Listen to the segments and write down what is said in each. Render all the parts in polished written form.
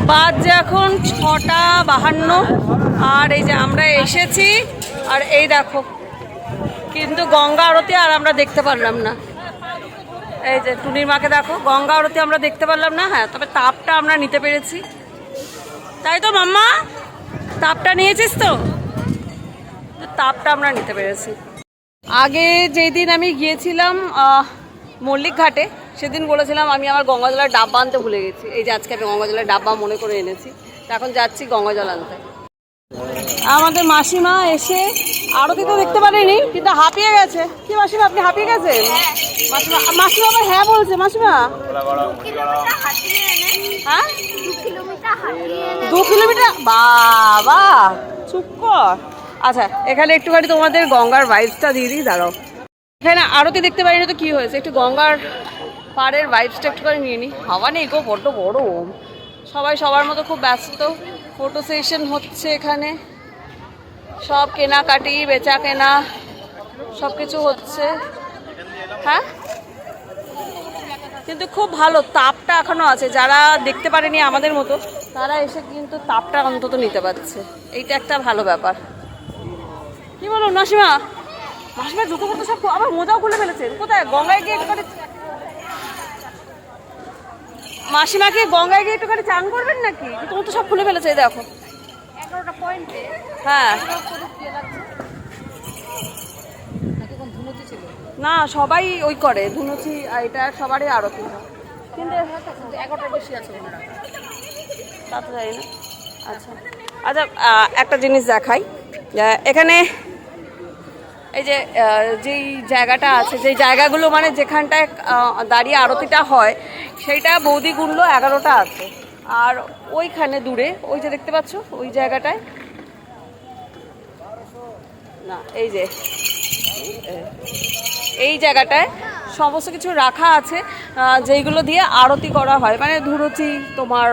বাজে এখন 6:52 আর এই যে আমরা এসেছি। আর এই দেখো, কিন্তু গঙ্গা আরতি আর আমরা দেখতে পারলাম না। এই যে টুনির মাকে দেখো, গঙ্গা আরতি আমরা দেখতে পারলাম না। হ্যাঁ, তবে তাপটা আমরা নিতে পেরেছি, তাই তো মাম্মা? তাপটা নিয়েছিস তো? তাপটা আমরা নিতে পেরেছি। আগে যেই দিন আমি গিয়েছিলাম মল্লিক ঘাটে, সেদিন বলেছিলাম আমি আমার গঙ্গা জলের ডাব্বা আনতে ভুলে গেছি। এই যে আজকে আমি গঙ্গা জলের ডাব্বা মনে করে এনেছি, এখন যাচ্ছি গঙ্গা জল আনতে। আমাদের মাসিমা এসে আরতি তো দেখতে পারেনি, কিন্তু হাঁপিয়ে গেছে। কি মাসিমা, আপনি হাঁপিয়ে গেছেন? মাসিমা আবার হ্যাঁ বলছে। মাসিমা হ্যাঁ 2 কিলোমিটার, বাবা চুপ কর। আচ্ছা, এখানে একটুখানি তোমাদের গঙ্গার ভাইবসটা দিয়ে দিই, দাঁড়াও। এখানে আরতি দেখতে পারিনি তো কি হয়েছে, একটু গঙ্গার পাড়ের ভাইবসটা একটুখানি নিয়ে নিই। হাওয়া নেই গো, বড্ড গরম। সবাই সবার মতো খুব ব্যস্ত, ফটো সেশন হচ্ছে এখানে, সব কেনাকাটি বেচা কেনা সব কিছু হচ্ছে। হ্যাঁ, কিন্তু খুব ভালো, তাপটা এখনো আছে। যারা দেখতে পারেনি আমাদের মতো, তারা এসে কিন্তু তাপটা অন্তত নিতে পারছে, এইটা একটা ভালো ব্যাপার। কি বলো মাসিমা? মাসিমা জুতো মতো সব আবার মোজাও খুলে ফেলেছেন। কোথায়? গঙ্গায় গিয়ে একটুখানি, মাসিমা কি গঙ্গায় গিয়ে একটুখানি চান করবেন নাকি? তোমার তো সব খুলে ফেলেছে, দেখো 11টা পয়েন্টে। হ্যাঁ না, সবাই ওই করে ধুনুচি, এটা সবারই আরতি হয়, কিন্তু 11টার বেশি আছে তা তো জানি না। আচ্ছা আচ্ছা, একটা জিনিস দেখাই। এখানে এই যে যেই জায়গাটা আছে, যেই জায়গাগুলো মানে যেখানটায় দাঁড়িয়ে আরতিটা হয়, সেইটা বৌদি গুনলো 11টা আছে। আর ওইখানে দূরে ওই যে দেখতে পাচ্ছ ওই জায়গাটায়, না এই যে এই জায়গাটায় সমস্ত কিছু রাখা আছে, যেইগুলো দিয়ে আরতি করা হয়, মানে ধুরুচি, তোমার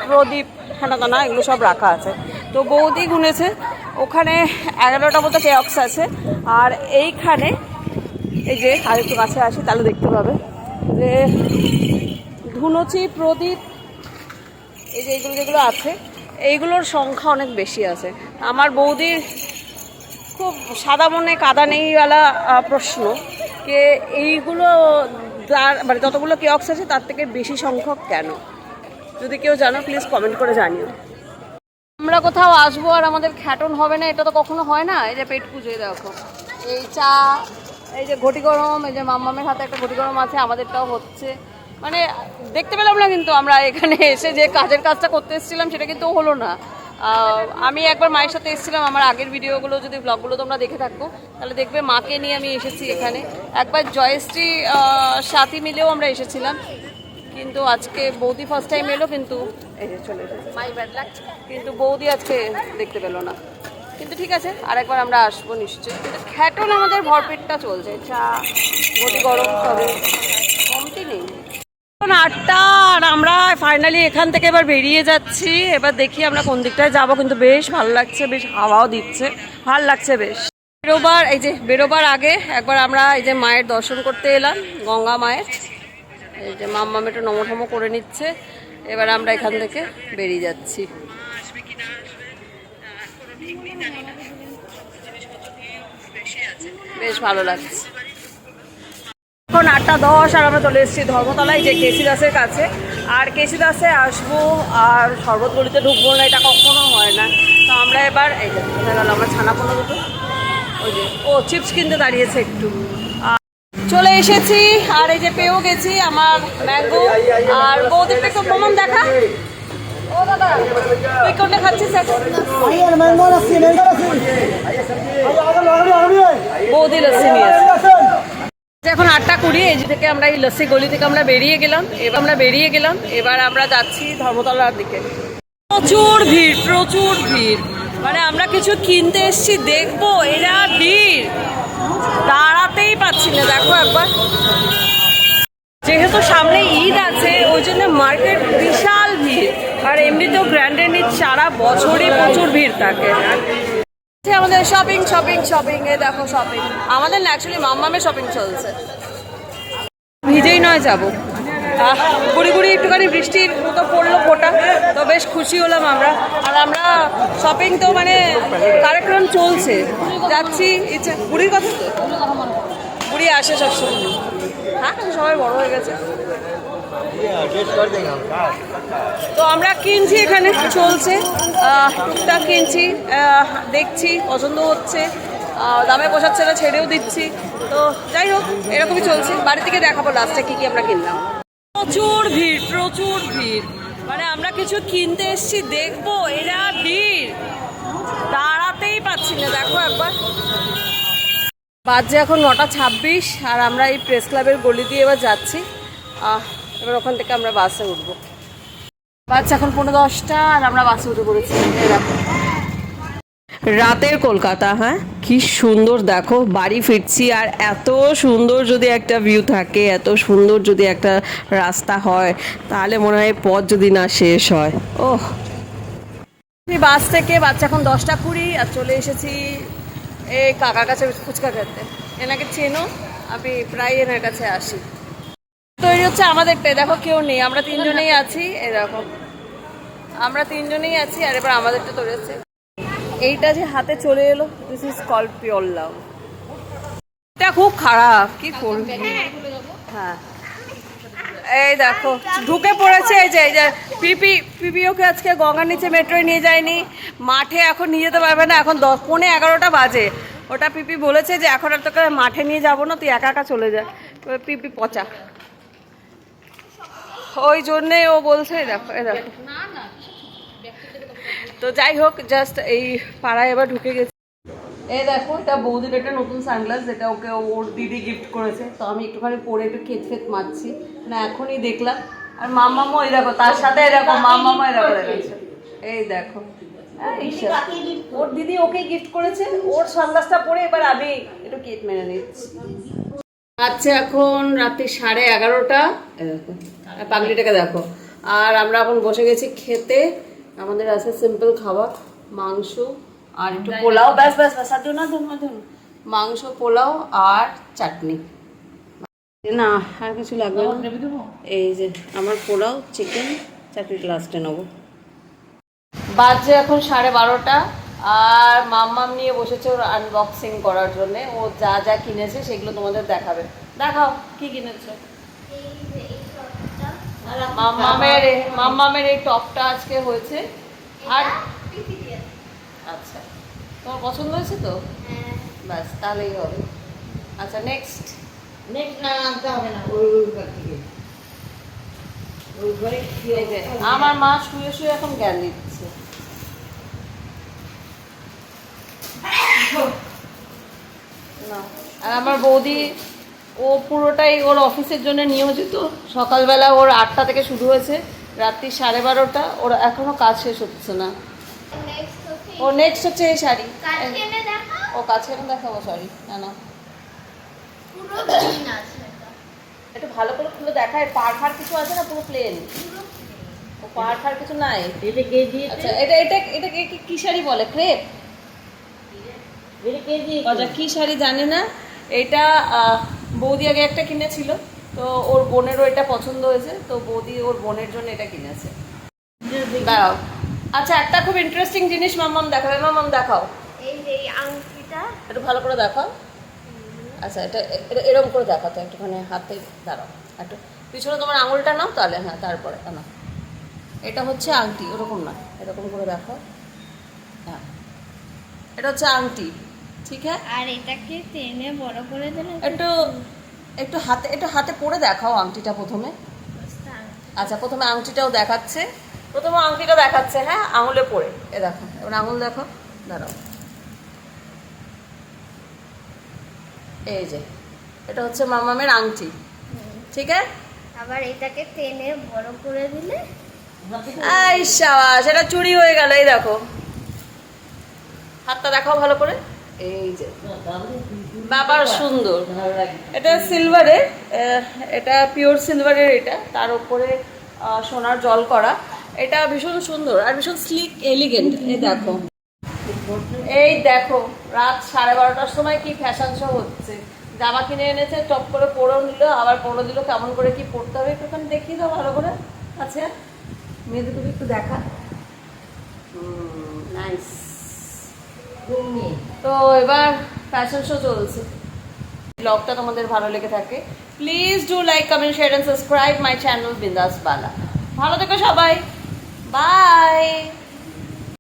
প্রদীপ, হানাদানা, এগুলো সব রাখা আছে। তো বৌদি গুনেছে ওখানে 11টা মতো কেয়ক্স আছে। আর এইখানে এই যে আরেকটু কাছে আসি তাহলে দেখতে পাবে যে ধুনুচি, প্রদীপ, এই যে এইগুলো যেগুলো আছে, এইগুলোর সংখ্যা অনেক বেশি আছে। আমার বৌদির খুব সাদা মনে কাদা নেইওয়ালা প্রশ্ন, যে এইগুলো মানে যতগুলো কিয়ক্স আছে তার থেকে বেশি সংখ্যক কেন? যদি কেউ জানো প্লিজ কমেন্ট করে জানিও। আমরা কোথাও আসবো আর আমাদের খ্যাটন হবে না, এটা তো কখনো হয় না। এই যে পেট পুজোয় দেখো, এই চা, এই যে ঘটি গরম, এই যে মাম্মামের হাতে একটা ঘটি গরম আছে, আমাদেরটাও হচ্ছে। মানে দেখতে পেলাম না, কিন্তু আমরা এখানে এসে যে কাজের কাজটা করতে এসেছিলাম সেটা কিন্তু হলো না। আমি একবার মায়ের সাথে এসেছিলাম, আমার আগের ভিডিওগুলো যদি ব্লগগুলো তোমরা দেখে থাকো তাহলে দেখবে মাকে নিয়ে আমি এসেছি এখানে। একবার জয়শ্রী সাথী মিলেও আমরা এসেছিলাম, কিন্তু আজকে বৌদি ফার্স্ট টাইম এলো, কিন্তু এই যে চলে এসেছে, মাই ব্যাড লাক, কিন্তু বৌদি আজকে দেখতে পেলো না। কিন্তু ঠিক আছে, আরেকবার আমরা আসবো নিশ্চয়ই। কিন্তু খ্যাটন আমাদের ভরপেটটা চলছে, চা ঘটি গরম হবে, কমতি নেই। 8টা আর আমরা ফাইনালি এখান থেকে এবার বেরিয়ে যাচ্ছি। এবার দেখি আমরা কোন দিকটায় যাবো, কিন্তু বেশ ভালো লাগছে, বেশ হাওয়াও দিচ্ছে, ভালো লাগছে বেশ। বেরোবার এই যে বেরোবার আগে একবার আমরা এই যে মায়ের দর্শন করতে এলাম, গঙ্গা মায়ের। এই যে মাম্মাম একটু নমঠমো করে নিচ্ছে। এবার আমরা এখান থেকে বেরিয়ে যাচ্ছি। বেশ ভালো লাগছে। এখন 8:10 আর আমরা চলে এসেছি ধর্মতলায়, যে কেসি দাসের কাছে। আর কেসি দাসে আসবো আর শরবত গলিতে ঢুকবো না, এটা কখনো হয় না। তো আমরা এবার এই যে কোথায় গেল আমার ছানা পোনা দুটো, ওই যে ও চিপস কিনতে দাঁড়িয়েছে একটু, চলে এসেছি। আর এই যে পেয়েও গেছি আমার ম্যাঙ্গো। আর বৌদির একটু প্রমাণ দেখা। ও দাদা, তুই কোনটা খাচ্ছিস? বৌদি লস্যি নিয়েছে। এখন 8:20, এই থেকে আমরা এই লস্যি গলি থেকে আমরা বেরিয়ে গেলাম। এবার আমরা যাচ্ছি ধর্মতলার দিকে। প্রচুর ভিড়, প্রচুর ভিড়, মানে আমরা কিছু কিনতে এসেছি, দেখবো এরা ভিড়, দাঁড়াতেই পাচ্ছি না। দেখো একবার, যেহেতু সামনে ঈদ আছে ওই জন্য মার্কেট বিশাল ভিড়। আর এমনিতেও গ্র্যান্ডের ঈদ সারা বছরই প্রচুর ভিড় থাকে। আমাদের শপিং শপিং শপিং, এ দেখো শপিং, আমাদের না অ্যাকচুয়ালি মাম্মামের শপিং চলছে। ভিজেই নয় যাবো, গুড়ি গুড়ি একটুখানি বৃষ্টির মতো পড়লো ফোটা, তবে বেশ খুশি হলাম আমরা। আর আমরা শপিং তো মানে কার্যক্রম চলছে, যাচ্ছি। ইচ্ছা বুড়ির কথা তো, বুড়ি আসে সবসময়। হ্যাঁ সবাই বড় হয়ে গেছে, তো আমরা কিনছি, এখানে চলছে টুকটাক কিনছি, দেখছি পছন্দ হচ্ছে, দামে পোষাচ্ছে না ছেড়েও দিচ্ছি। তো যাই হোক এরকমই চলছে। বাড়ি থেকে দেখাবো লাস্টে কী কী আমরা কিনলাম। প্রচুর ভিড়, প্রচুর ভিড়, মানে আমরা কিছু কিনতে এসেছি দেখবো, এরা ভিড় দাঁড়াতেই পাচ্ছি না। দেখো একবার, বাজে এখন 9:26 আর আমরা এই প্রেস ক্লাবের গলি দিয়ে এবার যাচ্ছি। এবার ওখান থেকে আমরা বাসে উঠবো। বাচ্চা এখন 10:15 আর আমরা বাসে উঠে পড়েছি। রাতের কলকাতা, হ্যাঁ কি সুন্দর দেখো। বাড়ি ফিরছি আর এত সুন্দর যদি একটা ভিউ থাকে, এত সুন্দর যদি একটা রাস্তা হয়, তাহলে মনে হয় পথ যদি না শেষ হয়। ওহ, বাস থেকে বাচ্চা এখন 10:20 আর চলে এসেছি এই কাকার কাছে ফুচকা খেতে। এনাকে চেনো, আমি প্রায় এনার কাছে আসি। তৈরি হচ্ছে আমাদের দেখো, কেউ নেই, আমরা 3 জনেই আছি। এরকম আমরা 3 জনেই আছি আর এবার আমাদেরটা তৈরি হচ্ছে। এইটা যে হাতে চলে এলো, this is called pure love. এটা খুব খারাপ, কি করবি। হ্যাঁ এই দেখো ঢুকে পড়েছে। এই যে পিপি ওকে আজকে গঙ্গার নিচে মেট্রোয় নিয়ে যায়নি, মাঠে এখন নিয়ে যেতে পারবে না। এখন 10:45 বাজে। ওটা পিপি বলেছে যে এখন আর তোকে মাঠে নিয়ে যাবো না, তুই একা একা চলে যা। পিপি পচা, ওই জন্যে ও বলছে। দেখো এ দেখো, তো যাই হোক জাস্ট এই পাড়ায় এবার ঢুকে গেছে। এই দেখো এটা বৌদির একটা নতুন সানগ্লাস, যেটা ওকে ওর দিদি গিফট করেছে। তো আমি একটুখানি পরে একটু খেত মারছি না, এখনই দেখলাম। আর মাম্মামও এই দেখো তার সাথে, এই দেখো মাম্মামও এই দেখো দেখেছে। এই দেখো ওর দিদি ওকে গিফট করেছে, ওর সানগ্লাসটা পরে এবার আমি একটু কেক মেরে নিচ্ছি। আচ্ছা এখন রাত্রি 11:30। দেখো পাগলিটাকে দেখো। আর আমরা এখন বসে গেছি খেতে। আমাদের আছে সিম্পল খাবার, মাংস আর একটু পোলাও, ব্যাস ব্যাস ব্যাস, আর ধরুন মাংস, পোলাও আর চাটনি, না আর কিছু লাগবে না। এই যে আমার পোলাও, চিকেন, চাটনিটা লাস্টে নেবো। বাজে এখন 12:30 আর মাম্মাম নিয়ে বসেছে ওর আনবক্সিং করার জন্য। ও যা যা কিনেছে সেগুলো তোমাদের দেখাবে। দেখাও কি কিনেছো। মাম্মামের এই টপটা আজকে হয়েছে। আর আচ্ছা তোমার পছন্দ হয়েছে তো, ব্যাস তাহলেই হবে। আচ্ছা নেক্সট না আনতে হবে না। আমার মা শুয়ে শুয়ে এখন জ্ঞান দিচ্ছে। না আর আমার বৌদি, ও পুরোটাই ওর অফিসের জন্য নিয়োজিত। সকালবেলা ওর 8টা থেকে শুরু হয়েছে, রাত্রি 12:30। ওর এখনো কাজ শেষ হচ্ছে না। ও নেক্সট হচ্ছে এই শাড়ি। ও কাছে এখন দেখাবো, সরি না না একটু ভালো করে খুলে দেখায়। পাড় ফাড় কিছু আছে না, পুরো প্লেন। ও পাড় ফাড় কিছু নাই। আচ্ছা এটা এটা এটা কি শাড়ি বলে, ক্রেপ? আচ্ছা কি শাড়ি জানি না। এটা বৌদি আগে একটা কিনেছিল, তো ওর বোনেরও এটা পছন্দ হয়েছে, তো বৌদি ওর বোনের জন্য এটা কিনেছে। দাঁড়াও, আচ্ছা একটা খুব ইন্টারেস্টিং জিনিস মাম্মাম দেখাবে। মাম্মাম দেখাও, এই আংটিটা একটু ভালো করে দেখাও। আচ্ছা এটা এরকম করে দেখাতো একটুখানি হাতে। দাঁড়াও একটু পিছনে তোমার আঙুলটা নাও, তাহলে হ্যাঁ তারপরে না। এটা হচ্ছে আংটি, ওরকম না, এরকম করে দেখাও। হ্যাঁ এটা হচ্ছে আংটি, ঠিক আছে। আর এটাকে টেনে বড় করে দিলে একটু হাতে পরে দেখাও আংটিটা প্রথমে। আচ্ছা প্রথমে আংটিটাও দেখাচ্ছে, হ্যাঁ আঙুলে পরে। এ দেখো এবার আঙুল দেখো, দাঁড়াও। এই যে এটা হচ্ছে মামামের আংটি, ঠিক আছে। আবার এটাকে টেনে বড় করে দিলে এই শাবাশ, এটা চুরি হয়ে গেল। এই দেখো হাতটা দেখাও ভালো করে। এই যে বাবার সুন্দর, এটা সিলভারের, এটা পিওর সিলভারের। এটা তার উপরে সোনার জল করা। এটা ভীষণ সুন্দর আর ভীষণ স্লিক এলিগেন্ট। এই দেখো রাত 12:30টার সময় কি ফ্যাশন শো হচ্ছে। জামা কিনে এনেছে, টপ করে পরেও নিল, আবার পরে দিল। কেমন করে কি পরতে হবে একটুখানি দেখিয়ে দাও ভালো করে। আচ্ছা মেয়েদের একটু দেখা। নাইস। তো এবার ফ্যাশন শো চলছে। ব্লগটা তোমাদের ভালো লেগে থাকে, please do like, comment, share and subscribe my channel বিন্দাস বালা। ভালো থেকো সবাই, বাই।